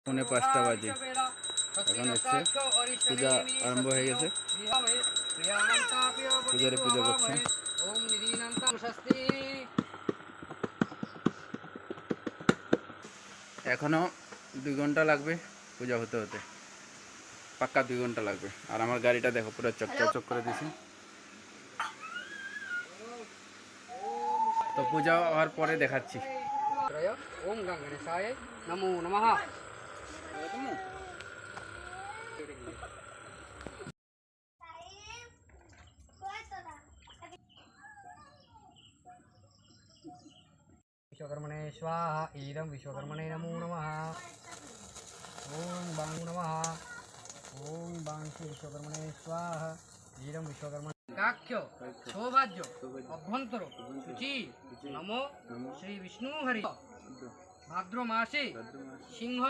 পৌনে 5টা বাজে এখন এসছে পূজা আরম্ভ হয়ে গেছে পূজারে পূজা করছে এখনো 2 ঘন্টা লাগবে পূজা হতে হতে পাক্কা 2 ঘন্টা লাগবে আর আমার গাড়িটা দেখো পুরো চকচক করে দিছি তো পূজা হওয়ার পরে দেখাচ্ছি ওম গণেশায় নমো নমঃ विश्वकर्मणे स्वाहा इदं विश्वकर्मणे नमो नमः ओम बांग नमः ओम बांग श्री विश्वकर्मणे स्वाहा इदं विश्वकर्मणे काक्ष्य सौभाग्य अभ्यंतर शुचि नमो श्री विष्णु हरि भाद्र मासे सिंह